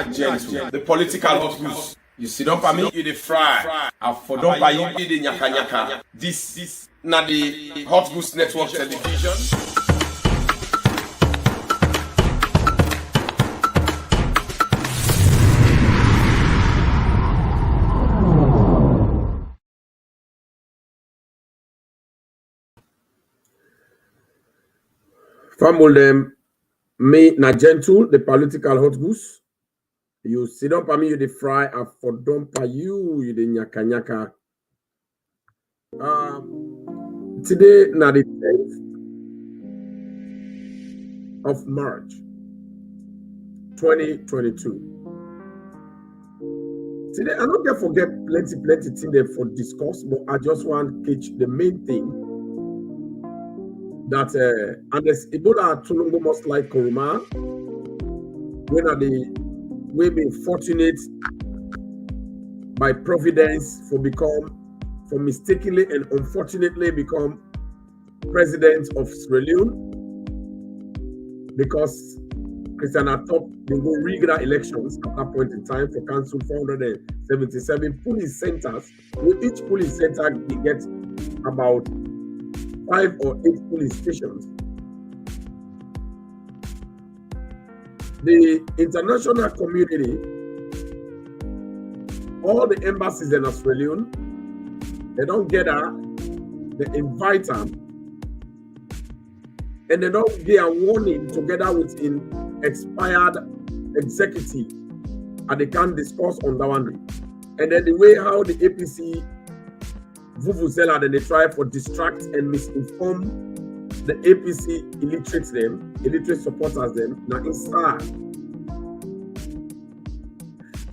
gentle. The political hot goose. You sit up by me, you the fry. I for don't buy you the nyaka nyaka. This na the Hot Goose Network television. Family them me na gentle, the political hot goose. You sit up by me, you the fry. I for don't buy you the nyaka nyaka. Today na the 10th of March 2022. Today I don't get forget plenty things there for discuss, but I just want to catch the main thing that and this Ebola Tulungo must like Koroma. When are they we been fortunate by providence for mistakenly and unfortunately become president of Sierra Leone because Christian Atop they go regular elections at that point in time to cancel 477 police centers. With each police center they get about 5 or 8 police stations. The international community, all the embassies in Australia, they don't gather, they invite them, and they don't get a warning together with an expired executive, and they can't discuss on that one. And then the way how the APC Vuvuzela, then they try for distract and misinform the APC illiterate supporters them. Now inside.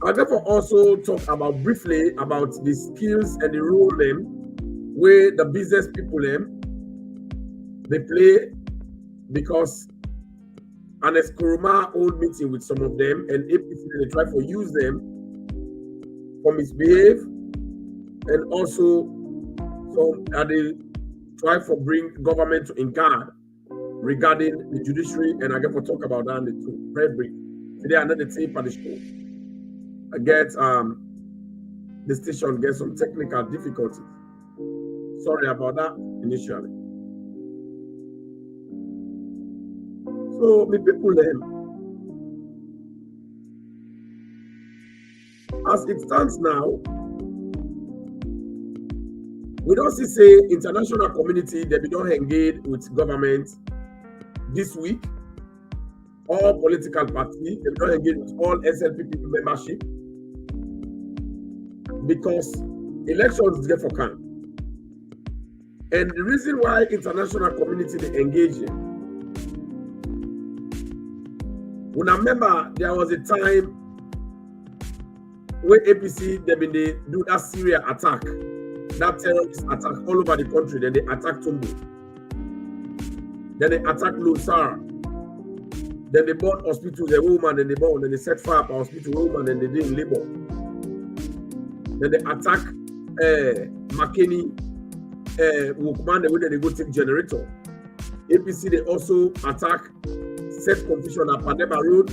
I'll therefore also talk about briefly about the skills and the role them where the business people them they play because Ernest Koroma hold meeting with some of them and APC they try for use them for misbehave and also they try for bring government to engage regarding the judiciary, and I get to talk about that in the two very brief. Today another tape on the show. I get the station gets some technical difficulties. Sorry about that initially. So the people then, as it stands now, we don't say international community that we don't engage with government this week. All political parties, they don't engage with all SLPP membership because elections is there for camp. And the reason why international community they engage in, when I remember there was a time when APC they do that Syria attack. That terrorist attack all over the country. Then they attack Tumbu. Then they attack Lusara. Then they bought hospital, the woman, then they bought, then they set fire to hospital woman, and they did in labor. Then they attack McKinney, Wokman, the way they go take generator. APC they also attack, set confusion at Padeba Road.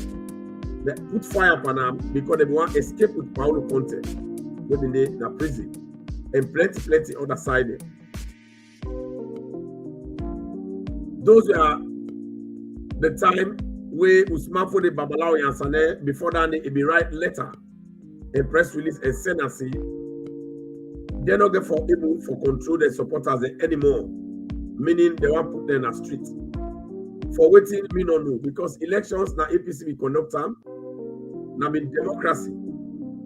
They put fire upon them because they want to escape with Paulo Conte. They been in the prison. And plenty other side. Those are the time where Usman for the Babalawo Yansane before that they be write letter and press release and send us. They're not able for control their supporters anymore. Meaning they want put them in the street. For waiting, me no know because elections now APC we conduct them. Now be democracy.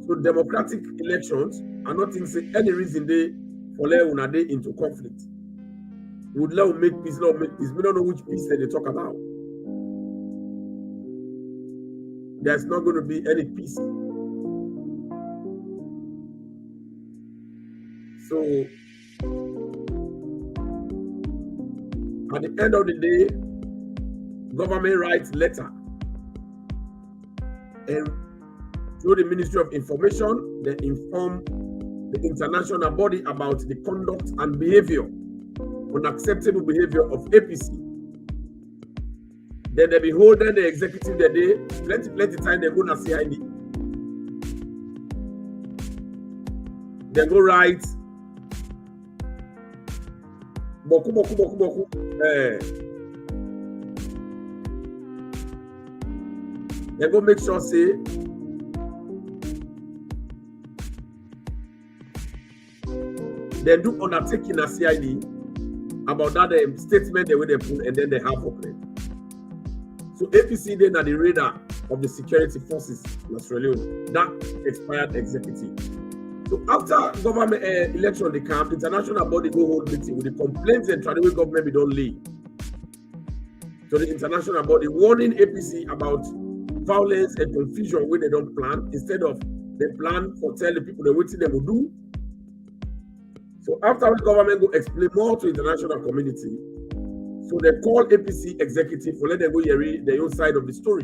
So democratic elections are not in any reason they for let una day into conflict. Would let make peace, let make peace. We don't know which peace they talk about. There's not going to be any peace. So at the end of the day, government writes letter and through the Ministry of Information, they inform the international body about the conduct and behavior, unacceptable behavior of APC. Then they be holding the executive that day, plenty time they go to CID. They go right. Boku. They go make sure say they do undertaking a CID about that statement they will they put and then they have of it. So APC then are the radar of the security forces in Sierra Leone. That expired executive. So after government election, the camp international body go hold meeting with the complaints and traditional government we don't leave. So the international body warning APC about violence and confusion when they don't plan, instead of they plan for tell the people the waiting they will do. So after the government go explain more to international community, so they call APC executive for let them go hear the own side of the story.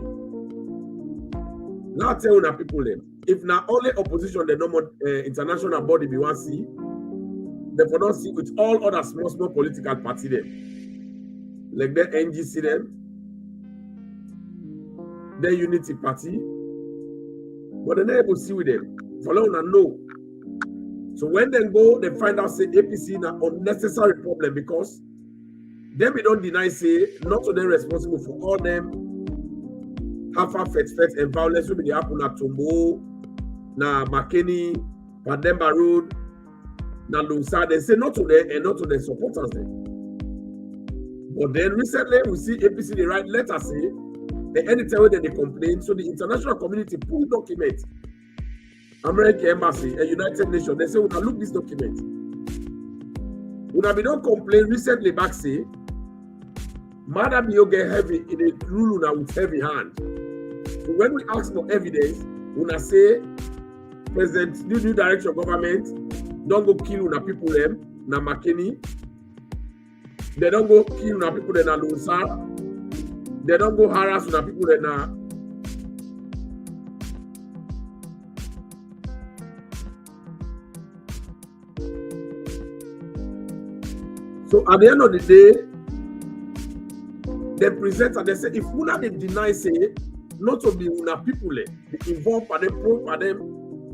Now tell the people them, if not only opposition the normal international body we want to see, they for not see with all other small political party them, like the NGC them, the Unity Party, but they never see with them. For long and no. So when they go, they find out say APC na unnecessary problem because them we don't deny say not to them responsible for all them fet and violence will be happen na Tombo, na Makeni, Pademba Road, na Lusa. They say not to them and not to their supporters them. But then recently we see APC the write letter say the anytime when they complain, so the international community pull document. American Embassy and United Nations, they say, we look this document. When we don't complain recently back say, Madam you get heavy in a rule now with heavy hand. So when we ask for evidence, when I say President new direction of government, don't go kill una people them, na Makeni. They don't go kill una people them na Lusa. They don't go harass una people them na So at the end of the day, they present and they say, if una they deny say not to be una people involved by them, pro by them,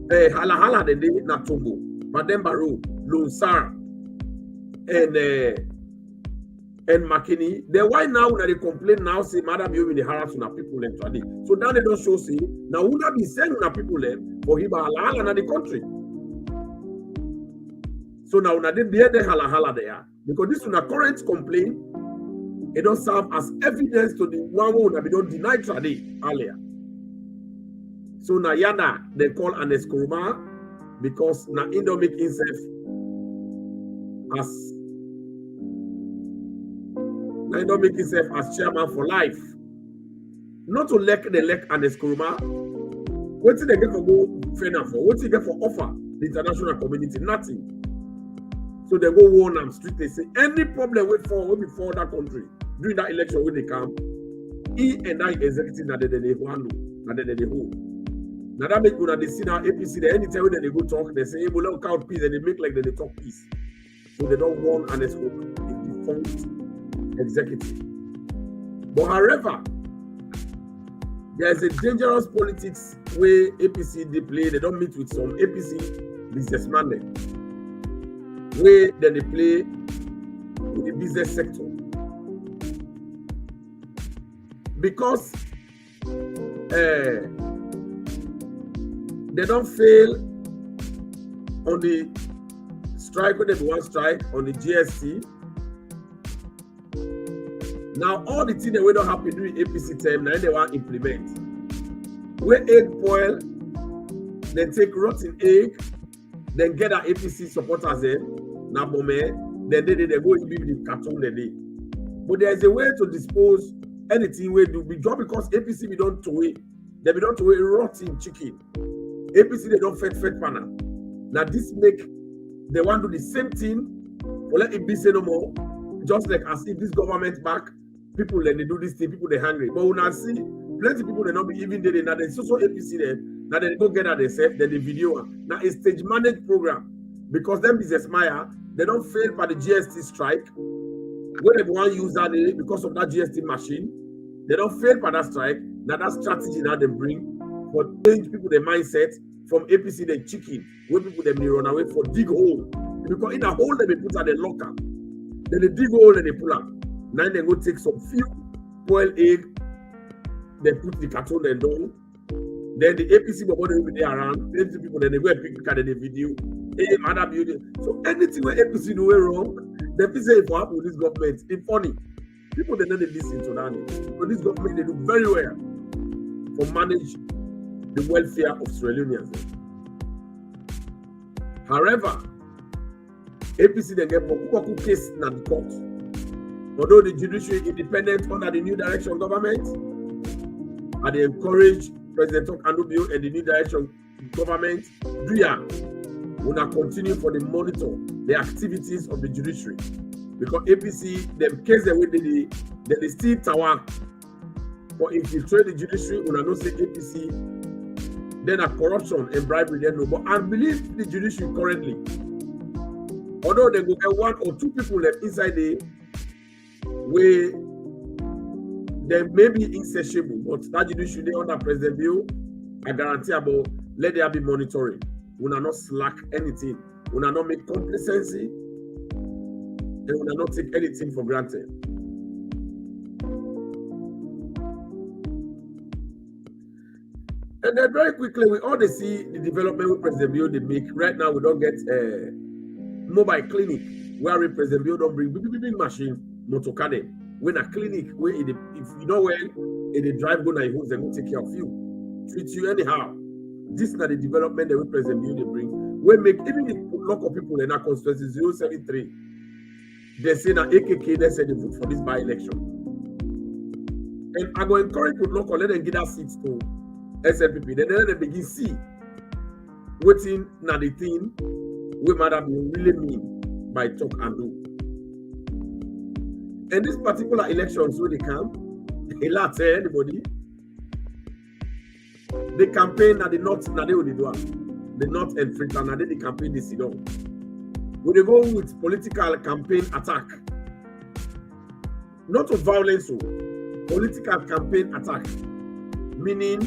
hala the day na Tombo, by them Baro, Lunsar, and Makeni. Then why now when they complain now say Madam you in the harass una people today? So now they don't show say now una be sending una people for him hala na the country. So now una did the hala there. Because this is a current complaint, it don't serve as evidence to the one who have been denied today earlier. So now Yana they call Ernest Koroma because now he don't make himself as chairman for life. Not to elect Ernest Koroma. What did they get for go fair for? What did they get for offer the international community? Nothing. So they go warn them strictly say any problem will before that country during that election when they come, he and I executive na they handle, na they hold. Now that make when they see now APC, they anytime when they go talk, they say, hey, we'll let count peace, and they make like they talk peace. So they don't warn and escape the defunct executive. But however, there's a dangerous politics where APC they play, they don't meet with some APC businessmen where then they play in the business sector. Because they don't fail on the strike when they want strike on the GST. Now all the things that we don't happen during APC time, now they want to implement. Where egg boil, then take rotten egg, then get our APC supporters in. Now, then they go in the cartoon the day. But there is a way to dispose anything we do. We drop because APC we don't throw it. They don't throw it rotten chicken. APC they don't fed panel. Now this make they want to do the same thing. For let it be say no more. Just like as if this government back people then they do this thing. People they hungry. But when I see plenty of people they not be even there. Now they so APC then. Now they go get at themselves. Then the video. Now a stage managed program because them business Maya. They don't fail by the GST strike. When they want to use that because of that GST machine, they don't fail by that strike. Now that strategy now they bring for change people their mindset from APC, the chicken, where people them they run away for dig hole. Because in a hole they put at the locker. Then they dig hole and they pull up. Now they go take some few boiled egg, they put the carton and down. Then the APC body will be there around, 80 people, then they go and pick the video, other building. So anything where APC do wrong, they feel say if what happen with this government, it's funny. People they don't listen to that. But this government they do very well for manage the welfare of Sierra Leoneans. However, APC then get a case in the court. Although the judiciary independent under the new direction government, and they encourage President Anubio and the new direction government, will not continue for the monitor the activities of the judiciary. Because APC, them case the way they still tower for infiltrate the judiciary, will not say APC, then a corruption and bribery, then no. But I believe the judiciary currently, although they go get one or two people left inside the way they may be insatiable, but that judiciary under President Bill, I guarantee about let there be monitoring. We will not slack anything. We will not make complacency, and we will not take anything for granted. And then very quickly, we all see the development with President Bill they make. Right now, we don't get a mobile clinic where President Bill don't bring big machine, motor car them. When a clinic where if you know well, if they drive go na your house, they go take care of you, treat you anyhow. This is the development that we President Bill they bring. We make even if local people in our constituency 073, they say na AKK, they say they vote for this by-election. And I go encourage with local, let them get that seats to SLPP. Then let them begin see waiting na the thing we Madam really mean by talk and do. And this particular elections where they come, a lot say anybody, the campaign na the north na they will do the north and Freetown na the campaign they sit down. Would they go with political campaign attack? Not of violence, so political campaign attack. Meaning,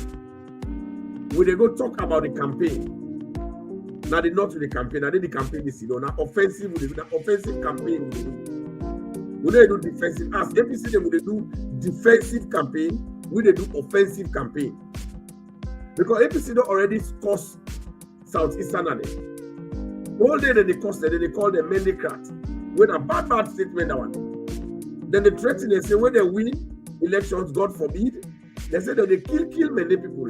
would they go talk about the campaign? Now they not with the campaign, now they the campaign they sit down. Now offensive, offensive campaign. Would they do defensive? As APC, they would they do defensive campaign, would they do offensive campaign? Because APC don't already cost Southeastern. All day they cost them, they call them mendicrat. When a bad statement that one. Then they threaten, they say when they win elections, God forbid, they say that they kill many people,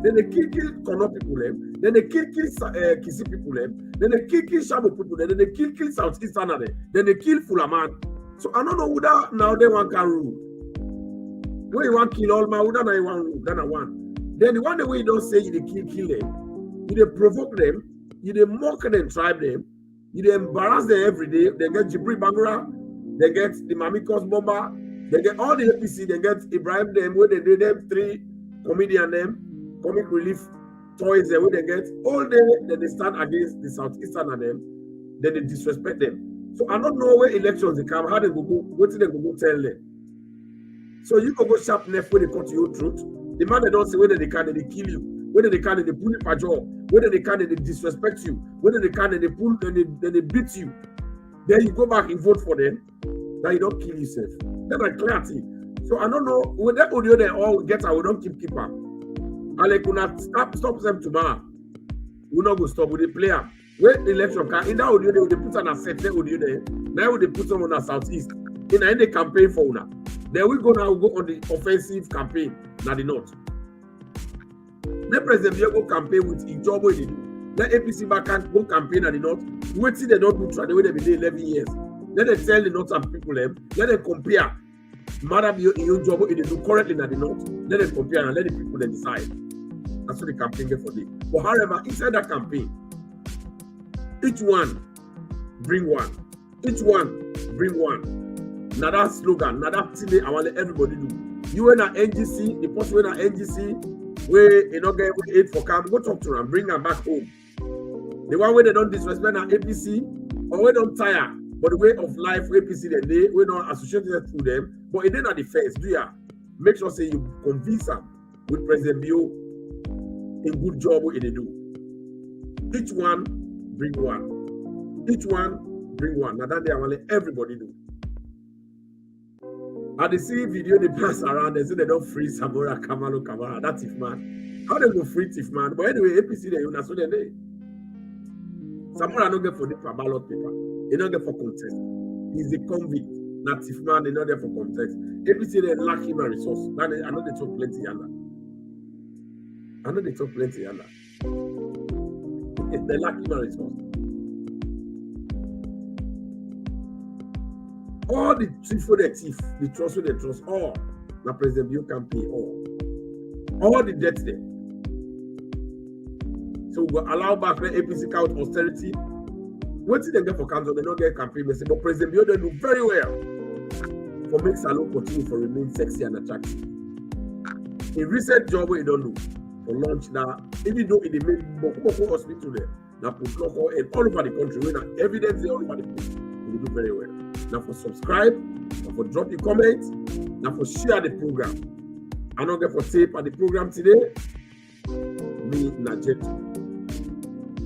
then they kill Kono people, then they kill Kisi people, then they kill Shabo people, then they kill Southeastern, then they kill Fulaman. So I don't know who that now they want can rule. When you want kill all my, who that I want rule, then I want. Then the one way you don't say you they kill them, you they provoke them, you they mock them, tribe them, you they embarrass them every day. They get Jibri Bangura, they get the Mamikos Bomba, they get all the APC, they get Ibrahim them, where they did them 3 comedian them, comic relief toys them, where they get all day, then they stand against the Southeastern and them, then they disrespect them. So I don't know where elections they come, how they go, what they go tell them. So you can go sharp left where they cut your throat. The man they don't say whether they can, they kill you. Whether they can, they pull you for job. Whether they can, they disrespect you. Whether they can, they pull, then they beat you. Then you go back and vote for them. Now you don't kill yourself. That's a clarity. So I don't know when that audio they all get out, we don't keep up. And like we not stop them tomorrow. We not go stop with the player. When the election can in that audio they put on a set audio there. Now they put them on the southeast. In the campaign for now. Then we go on the offensive campaign. Now the north. Let President Bill go campaign with his job where they do. Let APC back and go campaign at the north. Wait till they don't do try the way they been there 11 years. Let them tell the northern people them. Let them compare. Madam, your job what they do currently at the north. Let them compare and let the people then decide. That's what the campaign get for them. But however, inside that campaign, each one bring one. Each one bring one. Now that slogan, now that thing I want everybody do. You in an NGC, the person in an NGC, where you not get aid for camp, go talk to them, bring them back home. The one where they don't disrespect an APC, or we don't tire, but the way of life APC they we don't associate it to them, but it ain't not the first, do ya? Make sure say you convince them with President Bill a good job what they do. Each one bring one. Each one bring one. Now that they are let everybody do. And they see video they pass around, they say they don't free Samora Kamalo Kamara. That's if man. How they go free if man? But anyway, APC they that's what they do. Samora don't get for the ballot paper. He don't get for contest. He's a convict. Not if man, they not there for contest. APC they lack human resource. I know they talk plenty yanda. I know they talk plenty yanda. They lack human resource. All the thief for the thief, the trust for the trust, all the President Bill can pay all the debts there. So we will allow back the APC count austerity. What did they get for council? They don't get campaign message, but President Bill they do very well for make Salon continue for remain sexy and attractive. A recent job where he don't do for launch now, even though in the main Boko hospital there, now put local and all over the country, where now evidence all over the place, we do very well. Now for subscribe, now for drop your comments, now for share the program. I don't get for tape at the program today. Me Najet,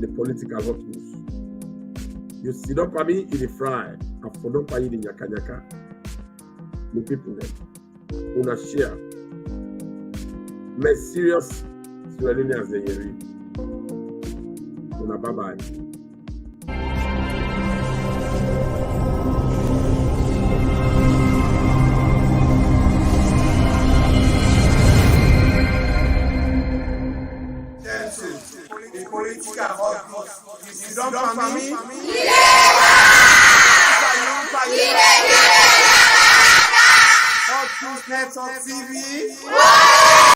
the political hot news. You sit up for me in the fry, and for don't pay in yaka yaka. The people there, una share. Me serious, swelling as they hear. Una bye bye. Don't come me. Hot News Network TV.